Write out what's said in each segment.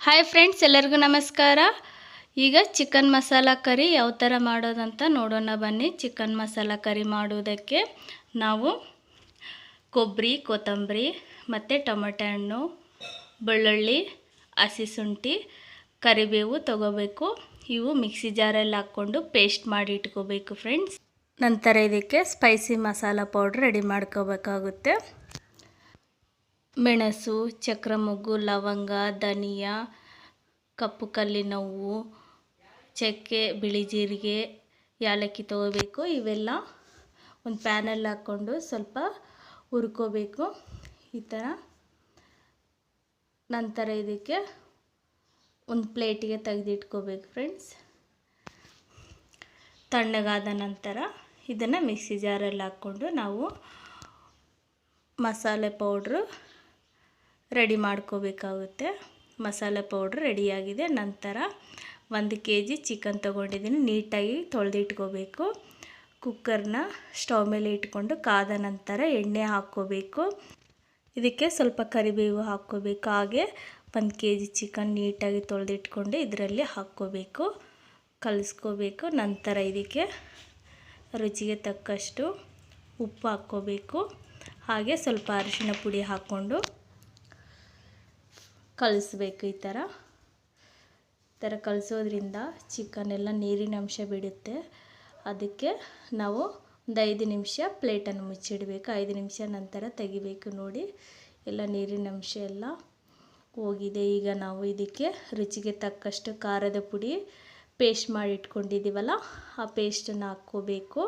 Hi friends, ಎಲ್ಲರಿಗೂ ನಮಸ್ಕಾರ. ಈಗ ಚಿಕನ್ ಮಸಾಲ ಕರಿ ಯಾವ ಥರ ಮಾಡೋದಂತ ನೋಡೋಣ ಬನ್ನಿ. ಚಿಕನ್ ಮಸಾಲ ಕರಿ ಮಾಡೋದಕ್ಕೆ ನಾವು ಕೊಬ್ಬರಿ, ಕೊತ್ತಂಬರಿ ಮತ್ತು ಟೊಮೆಟೊ ಹಣ್ಣು, ಬೆಳ್ಳುಳ್ಳಿ, ಹಸಿ ಶುಂಠಿ, ಕರಿಬೇವು ತಗೋಬೇಕು. ಇವು ಮಿಕ್ಸಿ ಜಾರಲ್ಲಿ ಹಾಕ್ಕೊಂಡು ಪೇಸ್ಟ್ ಮಾಡಿ ಇಟ್ಕೋಬೇಕು ಫ್ರೆಂಡ್ಸ್. ನಂತರ ಇದಕ್ಕೆ ಸ್ಪೈಸಿ ಮಸಾಲ ಪೌಡ್ರ್ ರೆಡಿ ಮಾಡ್ಕೋಬೇಕಾಗುತ್ತೆ. ಮೆಣಸು, ಚಕ್ರಮೊಗ್ಗು, ಲವಂಗ, ಧನಿಯಾ, ಕಪ್ಪು ಕಲ್ಲಿನ ಹೂವು, ಚಕ್ಕೆ, ಬಿಳಿ ಜೀರಿಗೆ, ಯಾಲಕ್ಕಿ ತೊಗೋಬೇಕು. ಇವೆಲ್ಲ ಒಂದು ಪ್ಯಾನಲ್ಲಿ ಹಾಕ್ಕೊಂಡು ಸ್ವಲ್ಪ ಹುರ್ಕೋಬೇಕು ಈ ಥರ. ನಂತರ ಇದಕ್ಕೆ ಒಂದು ಪ್ಲೇಟಿಗೆ ತೆಗೆದಿಟ್ಕೋಬೇಕು ಫ್ರೆಂಡ್ಸ್. ತಣ್ಣಗಾದ ನಂತರ ಇದನ್ನು ಮಿಕ್ಸಿ ಜಾರಲ್ಲಿ ಹಾಕ್ಕೊಂಡು ನಾವು ಮಸಾಲೆ ಪೌಡ್ರು ರೆಡಿ ಮಾಡ್ಕೋಬೇಕಾಗುತ್ತೆ. ಮಸಾಲೆ ಪೌಡ್ರ್ ರೆಡಿಯಾಗಿದೆ. ನಂತರ 1 kg ಚಿಕನ್ ತೊಗೊಂಡಿದ್ದೀನಿ. ನೀಟಾಗಿ ತೊಳೆದಿಟ್ಕೋಬೇಕು. ಕುಕ್ಕರ್ನ ಸ್ಟವ್ ಮೇಲೆ ಇಟ್ಕೊಂಡು ಕಾದ ನಂತರ ಎಣ್ಣೆ ಹಾಕ್ಕೋಬೇಕು. ಇದಕ್ಕೆ ಸ್ವಲ್ಪ ಕರಿಬೇವು ಹಾಕ್ಕೋಬೇಕು. ಹಾಗೆ 1 kg ಚಿಕನ್ ನೀಟಾಗಿ ತೊಳೆದಿಟ್ಕೊಂಡು ಇದರಲ್ಲಿ ಹಾಕ್ಕೋಬೇಕು, ಕಲಿಸ್ಕೋಬೇಕು. ನಂತರ ಇದಕ್ಕೆ ರುಚಿಗೆ ತಕ್ಕಷ್ಟು ಉಪ್ಪು ಹಾಕ್ಕೋಬೇಕು. ಹಾಗೆ ಸ್ವಲ್ಪ ಅರಿಶಿಣ ಪುಡಿ ಹಾಕ್ಕೊಂಡು ಕಲಿಸ್ಬೇಕು. ಈ ಥರ ಕಲಿಸೋದ್ರಿಂದ ಚಿಕನ್ ಎಲ್ಲ ನೀರಿನ ಅಂಶ ಬಿಡುತ್ತೆ. ಅದಕ್ಕೆ ನಾವು ಒಂದು 5 ನಿಮಿಷ ಪ್ಲೇಟನ್ನು ಮುಚ್ಚಿಡಬೇಕು. 5 ನಿಮಿಷ ನಂತರ ತೆಗಿಬೇಕು. ನೋಡಿ, ಎಲ್ಲ ನೀರಿನ ಅಂಶ ಎಲ್ಲ ಹೋಗಿದೆ. ಈಗ ನಾವು ಇದಕ್ಕೆ ರುಚಿಗೆ ತಕ್ಕಷ್ಟು ಖಾರದ ಪುಡಿ ಪೇಸ್ಟ್ ಮಾಡಿ ಇಟ್ಕೊಂಡಿದ್ದೀವಲ್ಲ, ಆ ಪೇಸ್ಟನ್ನು ಹಾಕ್ಕೋಬೇಕು.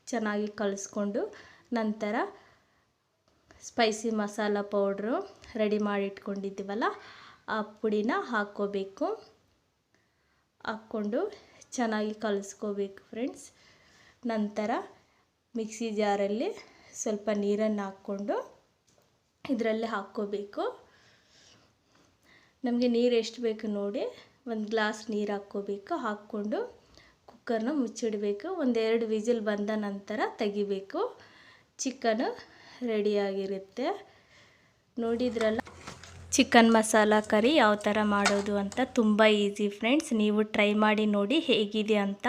ಚೆನ್ನಾಗಿ ಕಲಿಸ್ಕೊಂಡು ನಂತರ ಸ್ಪೈಸಿ ಮಸಾಲ ಪೌಡ್ರು ರೆಡಿ ಮಾಡಿ ಇಟ್ಕೊಂಡಿದ್ದೀವಲ್ಲ, ಆ ಪುಡಿನ ಹಾಕ್ಕೋಬೇಕು. ಹಾಕ್ಕೊಂಡು ಚೆನ್ನಾಗಿ ಕಲಿಸ್ಕೋಬೇಕು ಫ್ರೆಂಡ್ಸ್. ನಂತರ ಮಿಕ್ಸಿ ಜಾರಲ್ಲಿ ಸ್ವಲ್ಪ ನೀರನ್ನು ಹಾಕ್ಕೊಂಡು ಇದರಲ್ಲಿ ಹಾಕ್ಕೋಬೇಕು. ನಮಗೆ ನೀರು ಎಷ್ಟು ಬೇಕು ನೋಡಿ, 1 ಗ್ಲಾಸ್ ನೀರು ಹಾಕ್ಕೋಬೇಕು. ಹಾಕ್ಕೊಂಡು ಕುಕ್ಕರ್ನ ಮುಚ್ಚಿಡಬೇಕು. 1-2 ವಿಸಿಲ್ ಬಂದ ನಂತರ ತೆಗಿಬೇಕು. ಚಿಕನ್ ರೆಡಿಯಾಗಿರುತ್ತೆ. ನೋಡಿದ್ರಲ್ಲ ಚಿಕನ್ ಮಸಾಲ ಕರಿ ಯಾವ ಥರ ಮಾಡೋದು ಅಂತ. ತುಂಬ ಈಸಿ ಫ್ರೆಂಡ್ಸ್. ನೀವು ಟ್ರೈ ಮಾಡಿ ನೋಡಿ ಹೇಗಿದೆ ಅಂತ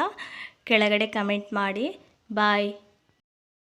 ಕೆಳಗಡೆ ಕಮೆಂಟ್ ಮಾಡಿ. ಬಾಯ್.